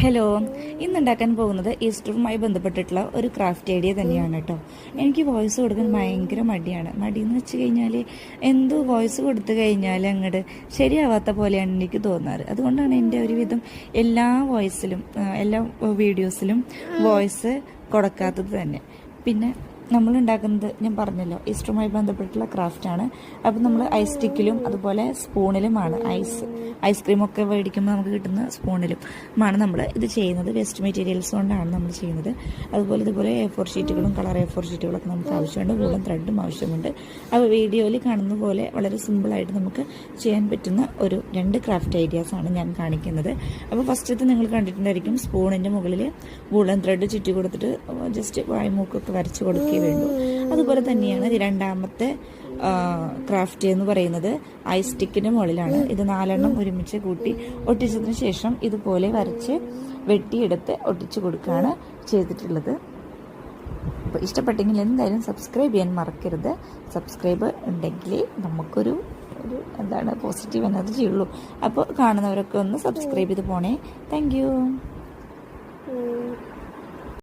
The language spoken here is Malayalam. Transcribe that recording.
ഹലോ, ഇന്നുണ്ടാക്കാൻ പോകുന്നത് ഈസ്റ്ററുമായി ബന്ധപ്പെട്ടിട്ടുള്ള ഒരു ക്രാഫ്റ്റ് ഐഡിയ തന്നെയാണ് കേട്ടോ. എനിക്ക് വോയിസ് കൊടുക്കാൻ ഭയങ്കര മടിയാണ്. മടിയെന്ന് വെച്ച് കഴിഞ്ഞാൽ എന്തോ വോയിസ് കൊടുത്തു കഴിഞ്ഞാൽ അങ്ങോട്ട് ശരിയാവാത്ത പോലെയാണ് എനിക്ക് തോന്നാറ്. അതുകൊണ്ടാണ് എൻ്റെ ഒരുവിധം എല്ലാ വോയിസിലും എല്ലാ വീഡിയോസിലും വോയിസ് കൊടുക്കാത്തത് തന്നെ. പിന്നെ നമ്മൾ ഉണ്ടാക്കുന്നത് ഞാൻ പറഞ്ഞല്ലോ, ഈസ്റ്ററുമായി ബന്ധപ്പെട്ടുള്ള ക്രാഫ്റ്റാണ്. അപ്പം നമ്മൾ ഐസ് സ്റ്റിക്കിലും അതുപോലെ സ്പൂണിലുമാണ് ഐസ്ക്രീമൊക്കെ മേടിക്കുമ്പോൾ നമുക്ക് കിട്ടുന്ന സ്പൂണിലുമാണ് നമ്മൾ ഇത് ചെയ്യുന്നത്. വേസ്റ്റ് മെറ്റീരിയൽസ് കൊണ്ടാണ് നമ്മൾ ചെയ്യുന്നത്. അതുപോലെ ഇതുപോലെ A4 ഷീറ്റുകളും കളർ A4 ഷീറ്റുകളൊക്കെ നമുക്ക് ആവശ്യമുണ്ട്. വൂളൻ ത്രെഡും ആവശ്യമുണ്ട്. അപ്പോൾ വീഡിയോയിൽ കാണുന്ന പോലെ വളരെ സിമ്പിളായിട്ട് നമുക്ക് ചെയ്യാൻ പറ്റുന്ന ഒരു 2 ക്രാഫ്റ്റ് ഐഡിയാസാണ് ഞാൻ കാണിക്കുന്നത്. അപ്പോൾ ഫസ്റ്റത്തെ നിങ്ങൾ കണ്ടിട്ടുണ്ടായിരിക്കും, സ്പൂണിൻ്റെ മുകളിൽ വൂളൻ ത്രെഡ് ചുറ്റി കൊടുത്തിട്ട് ജസ്റ്റ് വായ്മൂക്കൊക്കെ വരച്ച് കൊടുക്കുക വേണ്ടു. അതുപോലെ തന്നെയാണ് രണ്ടാമത്തെ ക്രാഫ്റ്റ് എന്ന് പറയുന്നത് ഐസ് സ്റ്റിക്കിന് മുകളിലാണ്. ഇത് 4 എണ്ണം ഒരുമിച്ച് കൂട്ടി ഒട്ടിച്ചതിന് ശേഷം ഇതുപോലെ വരച്ച് വെട്ടിയെടുത്ത് ഒട്ടിച്ചു കൊടുക്കുകയാണ് ചെയ്തിട്ടുള്ളത്. അപ്പോൾ ഇഷ്ടപ്പെട്ടെങ്കിൽ എന്തായാലും സബ്സ്ക്രൈബ് ചെയ്യാൻ മറക്കരുത്. സബ്സ്ക്രൈബ് ഉണ്ടെങ്കിൽ നമുക്കൊരു പോസിറ്റീവ് എനർജി ഉള്ളൂ. അപ്പോൾ കാണുന്നവരൊക്കെ ഒന്ന് സബ്സ്ക്രൈബ് ചെയ്ത് പോണേ. Thank you.